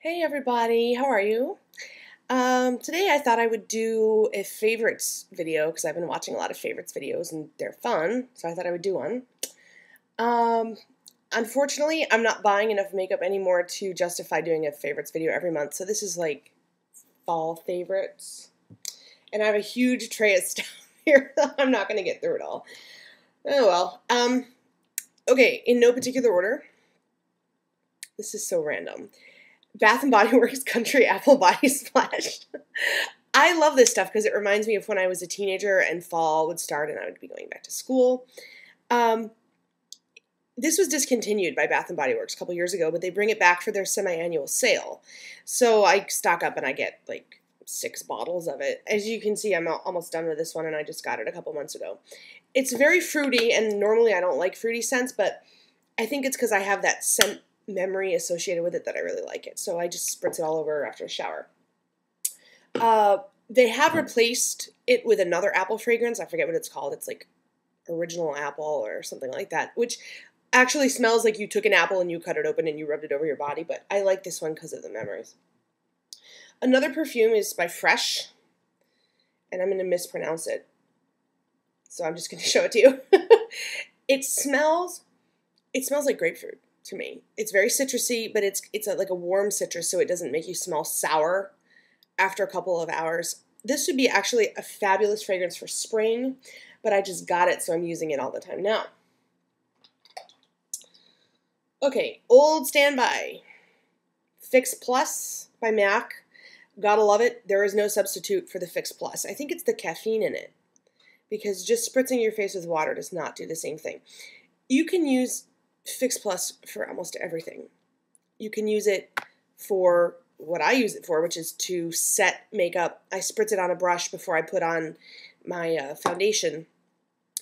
Hey everybody, how are you? Today I thought I would do a favorites video because I've been watching a lot of favorites videos and they're fun, so I thought I would do one. Um, Unfortunately, I'm not buying enough makeup anymore to justify doing a favorites video every month, so this is like fall favorites. And I have a huge tray of stuff here. I'm not going to get through it all. Oh well. Okay, in no particular order. This is so random. Bath & Body Works Country Apple Body Splash. I love this stuff because it reminds me of when I was a teenager and fall would start and I would be going back to school. This was discontinued by Bath & Body Works a couple years ago, but they bring it back for their semi-annual sale. So I stock up and I get like 6 bottles of it. As you can see, I'm almost done with this one and I just got it a couple months ago. It's very fruity, and normally I don't like fruity scents, but I think it's because I have that scent memory associated with it that I really like it. So I just spritz it all over after a shower. They have replaced it with another apple fragrance. I forget what it's called. It's like original apple or something like that, which actually smells like you took an apple and you cut it open and you rubbed it over your body, but I like this one because of the memories. Another perfume is by Fresh, and I'm going to mispronounce it, so I'm just going to show it to you. It smells like grapefruit to me. It's very citrusy, but it's like a warm citrus, so it doesn't make you smell sour after a couple of hours. This would be actually a fabulous fragrance for spring, but I just got it, so I'm using it all the time now. Okay, old standby. Fix Plus by MAC. Gotta love it. There is no substitute for the Fix Plus. I think it's the caffeine in it, because just spritzing your face with water does not do the same thing. You can use Fix Plus for almost everything. You can use it for what I use it for, which is to set makeup. I spritz it on a brush before I put on my foundation,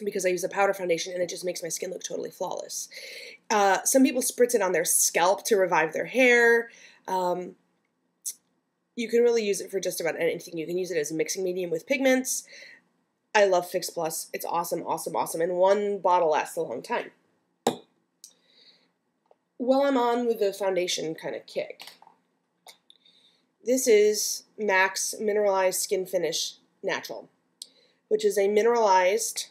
because I use a powder foundation and it just makes my skin look totally flawless. Some people spritz it on their scalp to revive their hair. You can really use it for just about anything. You can use it as a mixing medium with pigments. I love Fix Plus. It's awesome, awesome, awesome. And one bottle lasts a long time. Well, I'm on with the foundation kind of kick. This is MAC's Mineralized Skin Finish Natural, which is a mineralized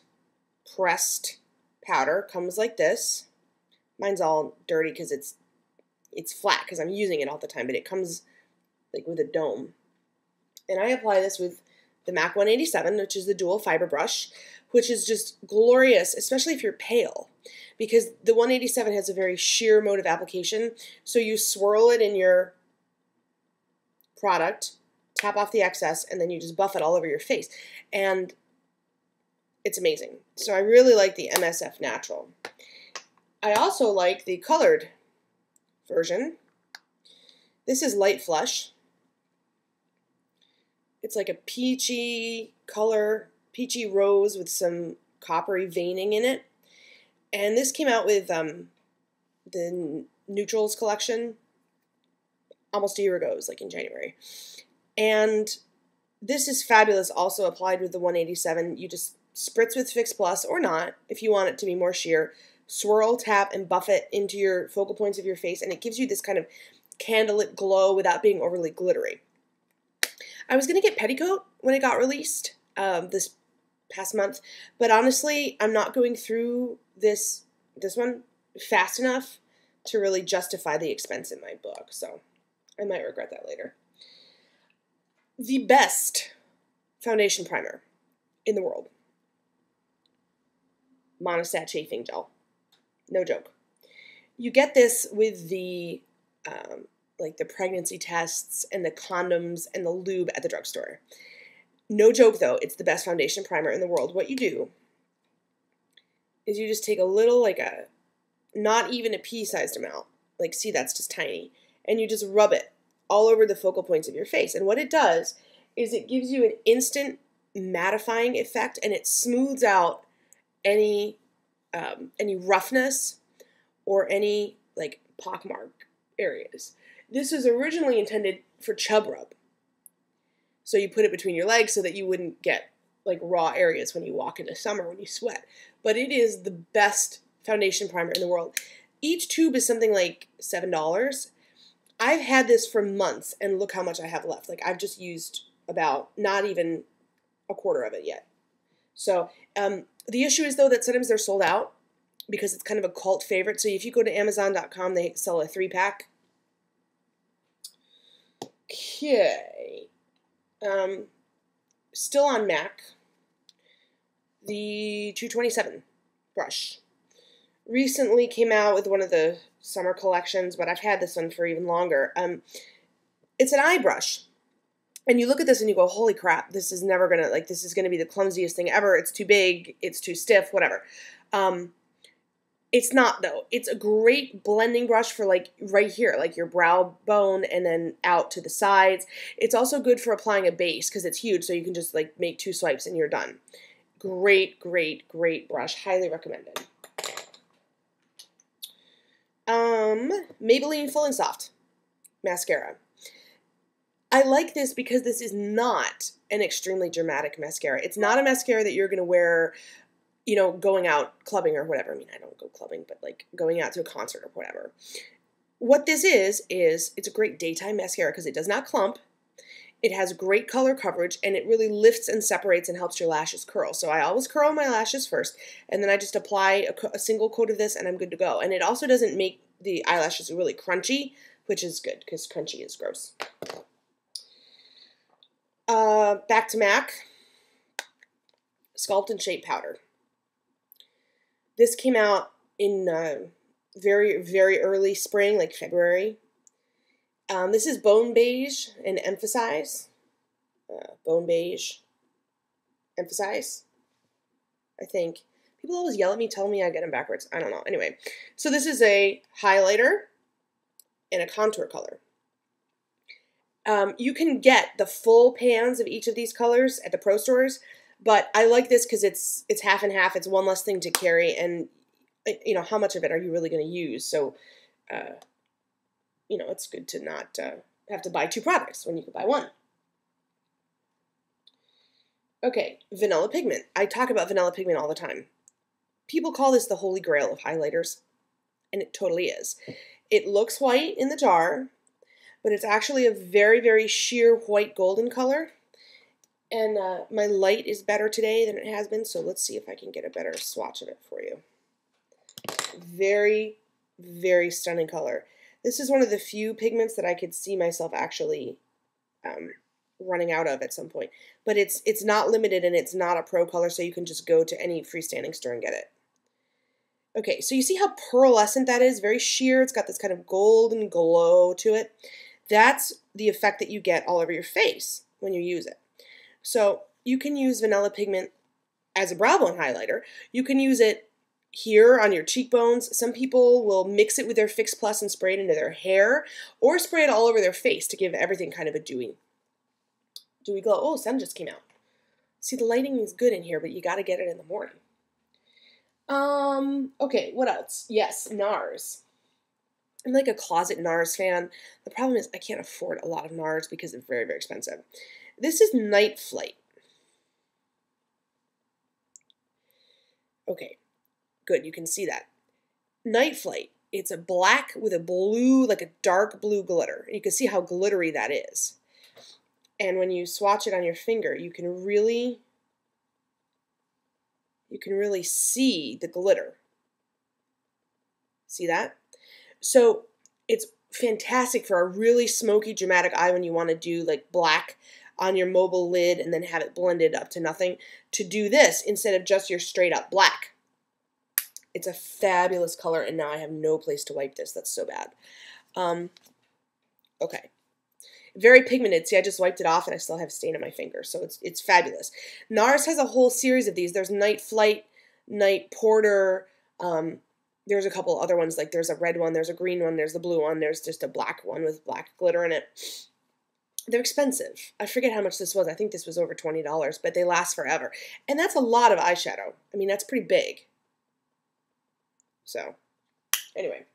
pressed powder. Comes like this. Mine's all dirty because it's flat because I'm using it all the time, but it comes like with a dome. And I apply this with the MAC 187, which is the dual fiber brush, which is just glorious, especially if you're pale, because the 187 has a very sheer mode of application. So you swirl it in your product, tap off the excess, and then you just buff it all over your face. And it's amazing. So I really like the MSF Natural. I also like the colored version. This is Light Flush. It's like a peachy color, peachy rose with some coppery veining in it. And this came out with the Neutrals collection almost a year ago. It was like in January. And this is fabulous, also applied with the 187. You just spritz with Fix Plus, or not, if you want it to be more sheer. Swirl, tap, and buff it into your focal points of your face, and it gives you this kind of candlelit glow without being overly glittery. I was going to get Petticoat when it got released this past month, but honestly, I'm not going through this one fast enough to really justify the expense in my book, so I might regret that later. The best foundation primer in the world. Monostat Chafing Gel. No joke. You get this with the like the pregnancy tests and the condoms and the lube at the drugstore. No joke though, it's the best foundation primer in the world. What you do is you just take a little, like a, not even a pea-sized amount, like see, that's just tiny, and you just rub it all over the focal points of your face. And what it does is it gives you an instant mattifying effect, and it smooths out any roughness or any like pockmark areas. This is originally intended for chub rub. So you put it between your legs so that you wouldn't get like raw areas when you walk in the summer when you sweat. But it is the best foundation primer in the world. Each tube is something like $7. I've had this for months, and look how much I have left. Like, I've just used about not even a quarter of it yet. So, the issue is, though, that sometimes they're sold out because it's kind of a cult favorite. So if you go to Amazon.com, they sell a 3-pack. Okay. Still on MAC. The 227 brush. Recently came out with one of the summer collections, but I've had this one for even longer. It's an eye brush. And you look at this and you go, holy crap, this is never going to, like, this is going to be the clumsiest thing ever. It's too big. It's too stiff, whatever. It's not, though. It's a great blending brush for, like, right here, like your brow bone and then out to the sides. It's also good for applying a base because it's huge, so you can just, like, make 2 swipes and you're done. Great, great, great brush. Highly recommended. Maybelline Full and Soft mascara. I like this because this is not an extremely dramatic mascara. It's not a mascara that you're going to wear, you know, going out clubbing or whatever. I mean, I don't go clubbing, but like going out to a concert or whatever. What this is it's a great daytime mascara because it does not clump. It has great color coverage, and it really lifts and separates and helps your lashes curl. So I always curl my lashes first, and then I just apply a single coat of this, and I'm good to go. And it also doesn't make the eyelashes really crunchy, which is good because crunchy is gross. Back to MAC. Sculpt and Shape Powder. This came out in very, very early spring, like February. This is Bone Beige and Emphasize. Bone Beige. Emphasize. I think. People always yell at me, telling me I get them backwards. I don't know. Anyway, so this is a highlighter and a contour color. You can get the full pans of each of these colors at the pro stores, but I like this because it's half and half. It's one less thing to carry, and you know, how much of it are you really going to use? So, you know, it's good to not have to buy 2 products when you can buy 1. Okay, vanilla pigment. I talk about vanilla pigment all the time. People call this the holy grail of highlighters, and it totally is. It looks white in the jar, but it's actually a very, very sheer white golden color. And my light is better today than it has been, so let's see if I can get a better swatch of it for you. Very, very stunning color. This is one of the few pigments that I could see myself actually running out of at some point. But it's not limited, and it's not a pro color, so you can just go to any freestanding store and get it. Okay, so you see how pearlescent that is? Very sheer. It's got this kind of golden glow to it. That's the effect that you get all over your face when you use it. So you can use vanilla pigment as a brow bone highlighter. You can use it here on your cheekbones. Some people will mix it with their Fix Plus and spray it into their hair, or spray it all over their face to give everything kind of a dewy glow. Oh, sun just came out. See, the lighting is good in here, but you got to get it in the morning. Okay, what else? Yes, NARS. I'm like a closet NARS fan. The problem is I can't afford a lot of NARS because it's very, very expensive. This is Night Flight. Okay, good, you can see that. Night Flight, it's a black with a blue, like a dark blue glitter. You can see how glittery that is. And when you swatch it on your finger, you can really see the glitter. See that? So it's fantastic for a really smoky, dramatic eye when you want to do like black on your mobile lid and then have it blended up to nothing. To do this instead of just your straight up black. It's a fabulous color, and now I have no place to wipe this. That's so bad. Okay. Very pigmented. See, I just wiped it off and I still have a stain on my finger, so it's fabulous. NARS has a whole series of these. There's Night Flight, Night Porter. There's a couple other ones, like there's a red one, there's a green one, there's the blue one, there's just a black one with black glitter in it. They're expensive. I forget how much this was. I think this was over $20, but they last forever. And that's a lot of eyeshadow. I mean, that's pretty big. So, anyway.